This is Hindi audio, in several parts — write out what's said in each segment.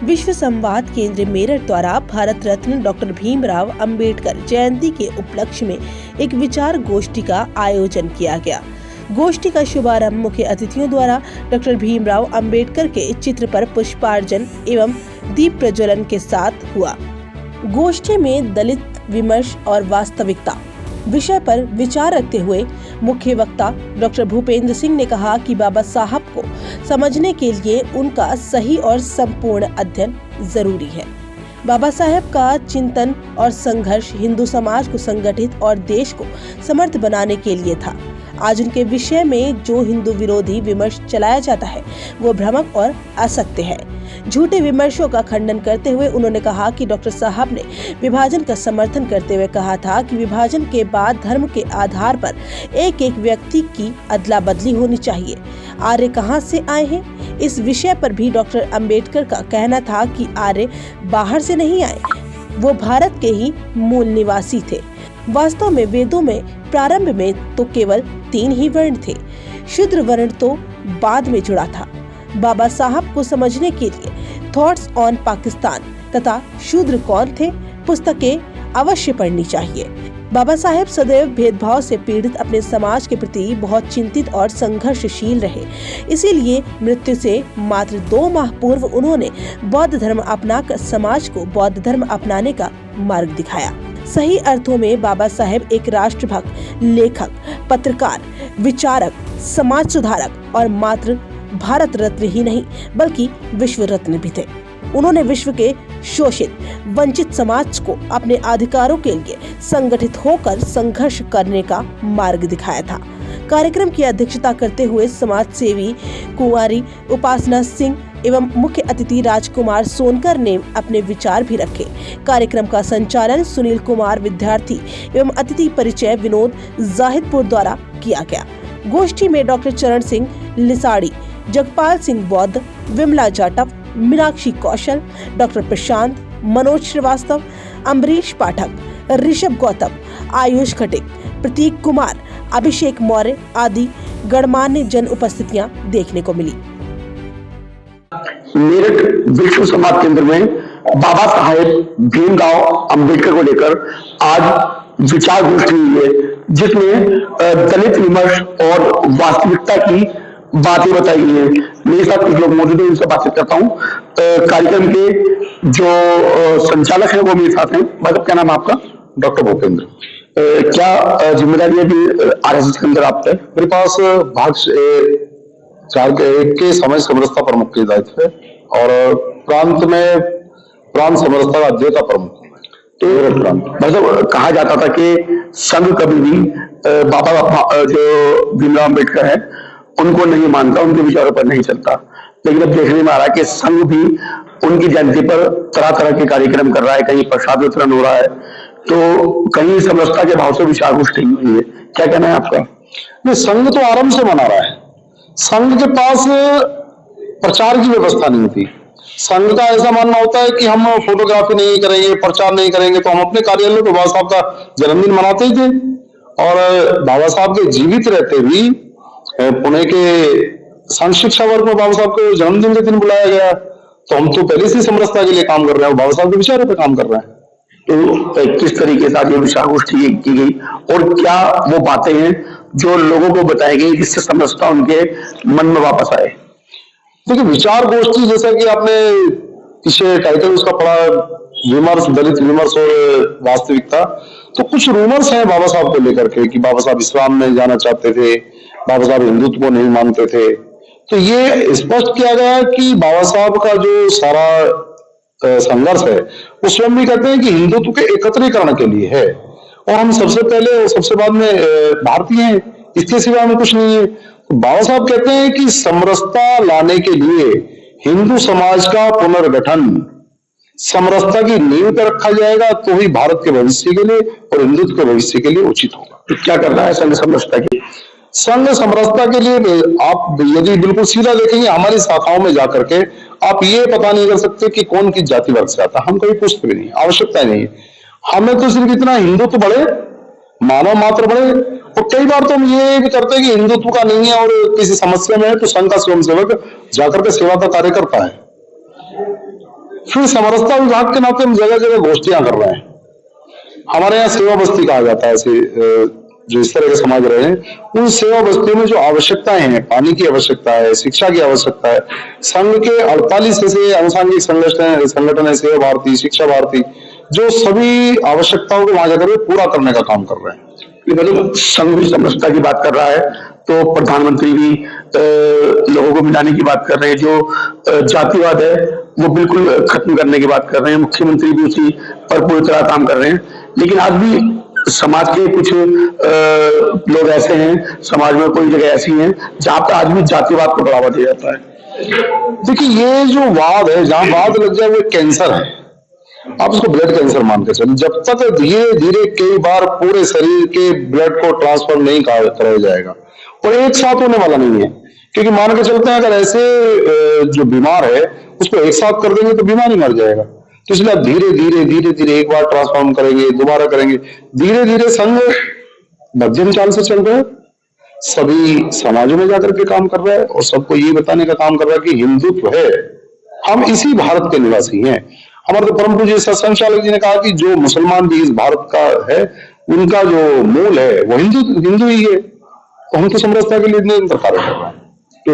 विश्व संवाद केंद्र मेरठ द्वारा भारत रत्न डॉक्टर भीमराव अंबेडकर जयंती के उपलक्ष्य में एक विचार गोष्ठी का आयोजन किया गया। गोष्ठी का शुभारंभ मुख्य अतिथियों द्वारा डॉक्टर भीमराव अंबेडकर के चित्र पर पुष्पार्चन एवं दीप प्रज्वलन के साथ हुआ। गोष्ठी में दलित विमर्श और वास्तविकता विषय पर विचार रखते हुए मुख्य वक्ता डॉक्टर भूपेंद्र सिंह ने कहा कि बाबा साहब को समझने के लिए उनका सही और संपूर्ण अध्ययन जरूरी है। बाबा साहब का चिंतन और संघर्ष हिंदू समाज को संगठित और देश को समर्थ बनाने के लिए था। आज उनके विषय में जो हिंदू विरोधी विमर्श चलाया जाता है वो भ्रामक और असत्य है। झूठे विमर्शों का खंडन करते हुए उन्होंने कहा कि डॉक्टर साहब ने विभाजन का समर्थन करते हुए कहा था कि विभाजन के बाद धर्म के आधार पर एक एक व्यक्ति की अदला बदली होनी चाहिए। आर्य कहां से आए हैं, इस विषय पर भी डॉक्टर अंबेडकर का कहना था कि आर्य बाहर से नहीं आए, वो भारत के ही मूल निवासी थे। वास्तव में वेदों में प्रारंभ में तो केवल 3 ही वर्ण थे, शूद्र वर्ण तो बाद में जुड़ा था। बाबा साहब को समझने के लिए थॉट्स ऑन पाकिस्तान तथा शूद्र कौन थे पुस्तकें अवश्य पढ़नी चाहिए। बाबा साहब सदैव भेदभाव से पीड़ित अपने समाज के प्रति बहुत चिंतित और संघर्षशील रहे। इसीलिए मृत्यु से मात्र 2 माह पूर्व उन्होंने बौद्ध धर्म अपनाकर समाज को बौद्ध धर्म अपनाने का मार्ग दिखाया। सही अर्थों में बाबा साहब एक राष्ट्रभक्त, लेखक, पत्रकार, विचारक, समाज सुधारक और मात्र भारत रत्न ही नहीं बल्कि विश्व रत्न भी थे। उन्होंने विश्व के शोषित, वंचित समाज को अपने अधिकारों के लिए संगठित होकर संघर्ष करने का मार्ग दिखाया था। कार्यक्रम की अध्यक्षता करते हुए समाज सेवी कुंवारी उपासना सिंह एवं मुख्य अतिथि राजकुमार सोनकर ने अपने विचार भी रखे। कार्यक्रम का संचालन सुनील कुमार विद्यार्थी एवं अतिथि परिचय विनोद जाहिदपुर द्वारा किया गया। गोष्ठी में डॉक्टर चरण सिंह लिसाड़ी, जगपाल सिंह बौद्ध, विमला जाटव, मीनाक्षी कौशल, डॉक्टर प्रशांत, मनोज श्रीवास्तव, अम्बरीश पाठक, ऋषभ गौतम, आयुष खटिक, प्रतीक कुमार, अभिषेक मौर्य आदि गणमान्य जन उपस्थितियां देखने को मिली। मेरठ विश्व संवाद केंद्र में बाबा साहेब भीमराव अंबेडकर को लेकर आज विचार गोष्ठी हुई है, जिसमें दलित विमर्श और वास्तविकता की बातें बताई गई है। मेरे साथ कुछ लोग मौजूद हैं, उनसे बातचीत करता हूँ। कार्यक्रम के जो संचालक हैं वो मेरे साथ हैं। मतलब क्या नाम है आपका? डॉक्टर भूपेंद्र। क्या जिम्मेदारी है कि आरएसएस के अंदर आपका? मेरे पास भाग 4 के समय समरसता प्रमुख के दायित्व है और प्रांत में प्रांत समरसता अध्येता प्रमुख। मतलब कहा जाता था कि संघ कभी भी बाबा जो भीमराव अंबेडकर है उनको नहीं मानता, उनके विचारों पर नहीं चलता। लेकिन अब देखने में आ रहा है कि संघ भी उनकी जयंती पर तरह तरह के कार्यक्रम कर रहा है, कहीं प्रसाद वितरण हो रहा है, तो कहीं समरसता के भाव से विचार गोष्ठी हुई है। क्या कहना है आपका? नहीं, संघ तो आरंभ से मना रहा है। संघ के पास प्रचार की व्यवस्था नहीं थी। संघ का ऐसा मानना होता है कि हम फोटोग्राफी नहीं करेंगे, प्रचार नहीं करेंगे, तो हम अपने कार्यालय में बाबा साहब का जन्मदिन मनाते ही थे। और बाबा साहब के जीवित रहते भी पुणे के संघ शिक्षा वर्ग में बाबा साहब को जन्मदिन के दिन बुलाया गया, तो हम तो पहले से समरसता के लिए काम कर रहे हैं, बाबा साहब के विचारों पर काम कर रहे हैं। तो किस तरीके से ये विचार गोष्ठी की गई और क्या वो बातें हैं जो लोगों को बताई गई जिससे समरसता उनके मन में वापस आए? देखिए, विचार गोष्ठी जैसा कि आपने पीछे टाइटल उसका पढ़ा, विमर्श, दलित विमर्श और वास्तविकता, तो कुछ रूमर्स हैं बाबा साहब को लेकर के कि बाबा साहब इस्लाम में जाना चाहते थे, बाबा साहब हिंदुत्व को नहीं मानते थे। तो ये स्पष्ट किया गया कि बाबा साहब का जो सारा संघर्ष है वो स्वयं भी कहते हैं कि हिंदुत्व के एकत्रीकरण के लिए है और हम सबसे पहले और सबसे बाद में भारतीय हैं, इसके सिवा में कुछ नहीं है। तो बाबा साहब कहते हैं कि समरसता लाने के लिए हिंदू समाज का पुनर्गठन समरसता की नींव पर रखा जाएगा तो ही भारत के भविष्य के लिए और हिंदुत्व के भविष्य के लिए उचित होगा। तो क्या करना है संघ समरसता के? संघ समरसता के लिए आप यदि बिल्कुल सीधा देखेंगे हमारी शाखाओं में जाकर के आप ये पता नहीं कर सकते कि कौन किस जाति वर्ग से आता है। हम कभी पूछते भी नहीं, आवश्यकता नहीं है। हमें तो सिर्फ इतना हिंदुत्व बढ़े, मानव मात्र बढ़े। और कई बार तो हम ये भी करते हैं कि हिंदुत्व का नहीं है और किसी समस्या में है तो संघ का स्वयंसेवक जाकर के सेवा का कार्य करता है। फिर समरसता विभाग के नाते हम जगह जगह गोष्ठियां कर रहे हैं। हमारे यहाँ सेवा बस्ती कहा जाता है, ऐसे जो इस तरह के समाज रहे हैं, उन सेवा बस्तियों में जो आवश्यकताएं हैं, पानी की आवश्यकता है, शिक्षा की आवश्यकता है, संघ के 48 ऐसे आनुषंगिक संगठन है, सेवा भारती, शिक्षा भारती, जो सभी आवश्यकताओं को वहां जाकर पूरा करने का काम कर रहे हैं। मतलब संघ भी समरसता की बात कर रहा है, तो प्रधानमंत्री भी लोगों को मिलाने की बात कर रहे हैं, जो जातिवाद है वो बिल्कुल खत्म करने की बात कर रहे हैं, मुख्यमंत्री भी उसी पर पूरी तरह काम कर रहे हैं। लेकिन आज भी समाज के कुछ लोग ऐसे हैं, समाज में कोई जगह ऐसी है जहां पर आज भी जातिवाद को बढ़ावा दिया जाता है। देखिए, ये जो वाद है, जहां वाद लग जाए वो कैंसर है, आप उसको ब्लड कैंसर मान के चलिए। जब तक धीरे धीरे कई बार पूरे शरीर के ब्लड को ट्रांसफर नहीं कराया जाएगा, और एक साथ होने वाला नहीं है, क्योंकि मान के चलते हैं अगर ऐसे जो बीमार है उसको एक साथ कर देंगे तो बीमार ही मर जाएगा। तो इसलिए धीरे धीरे धीरे धीरे एक बार ट्रांसफॉर्म करेंगे, दोबारा करेंगे, धीरे धीरे संघ मध्यम चाल से चल रहा है, सभी समाजों में जाकर के काम कर रहा है और सबको ये बताने का काम कर रहा है कि हिंदुत्व है, हम इसी भारत के निवासी हैं। हमारे तो परम पूज्य सत्संग चालक जी ने कहा कि जो मुसलमान भी इस भारत का है, उनका जो मूल है वो हिंदू ही है। तो हम तो समरसता के लिए निरंतर कार्य कर रहे हैं। तो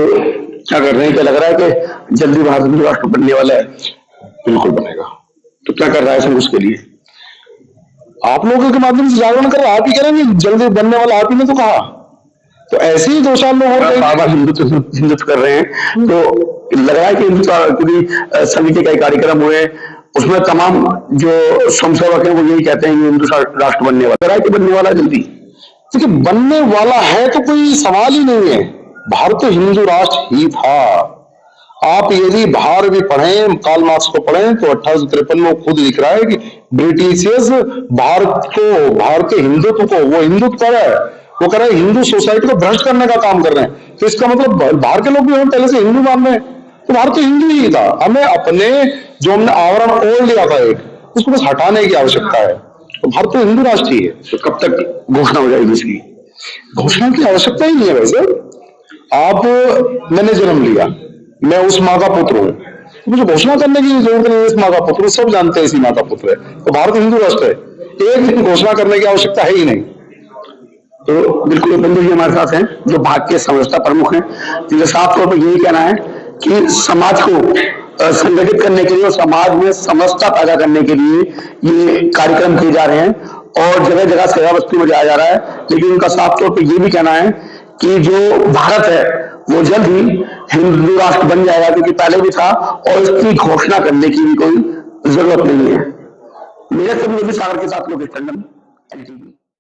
क्या कर रहे हैं, क्या लग रहा है कि जल्दी भारत हिंदू राष्ट्र बनने वाला है? बिल्कुल बनेगा। तो क्या कर रहा है संघ उसके लिए? आप लोगों के माध्यम से जागरण कर, आप ही करेंगे, जल्दी बनने वाला आप ही ने तो कहा। तो ऐसे ही 2 साल लोग बाबा हिंदुत्व कर रहे हैं, तो लग रहा है कि हिंदुत्व संघ के कई कार्यक्रम हुए, उसमें तमाम जो स्वयंसेवक हैं वो यही कहते हैं कि हिंदू राष्ट्र बनने वाला, लग रहा है कि बनने वाला जल्दी। देखिए, बनने वाला है तो कोई सवाल ही नहीं है। भारत तो हिंदू राष्ट्र ही था। आप यदि बाहर भी पढ़ें, कार्ल मार्क्स को पढ़ें, तो 1853 में खुद लिख रहा है कि ब्रिटिशियर्स भारतीय हिंदुत्व को, वो हिंदुत्व कर रहा है, वो कर रहे हैं हिंदू सोसाइटी को भ्रष्ट करने का काम कर रहे हैं। तो इसका मतलब बाहर के लोग भी हम पहले से हिंदू मान रहे हैं, तो भारत तो हिंदू ही था। हमें अपने जो हमने आवरण ओढ़ लिया था एक, उसको बस हटाने की आवश्यकता है। तो भारत तो हिंदू राष्ट्र ही है। तो कब तक घोषणा हो जाएगी इसकी? घोषणा की आवश्यकता ही नहीं है। वैसे मैंने जन्म लिया, मैं उस माँ का पुत्र हूँ, तो मुझे घोषणा करने की जरूरत नहीं है। इस माँ का पुत्र, सब जानते हैं इसी माँ का पुत्र है, तो भारत हिंदू राष्ट्र है, एक दिन घोषणा करने की आवश्यकता है ही नहीं। तो बिल्कुल बंधु जी हमारे साथ हैं, जो भाग के समरसता प्रमुख हैं, जिनका साफ तौर पर यही कहना है कि समाज को संगठित करने के लिए और समाज में समरसता पैदा करने के लिए ये कार्यक्रम किए जा रहे हैं और जगह जगह सेवा बस्ती में जाया जा रहा है। लेकिन उनका साफ तौर पर यह भी कहना है कि जो भारत है वो जल्द ही हिंदू राष्ट्र बन जाएगा, क्योंकि पहले भी था और इसकी घोषणा करने की भी कोई जरूरत नहीं है। मेरे सभी सागर के साथ लोग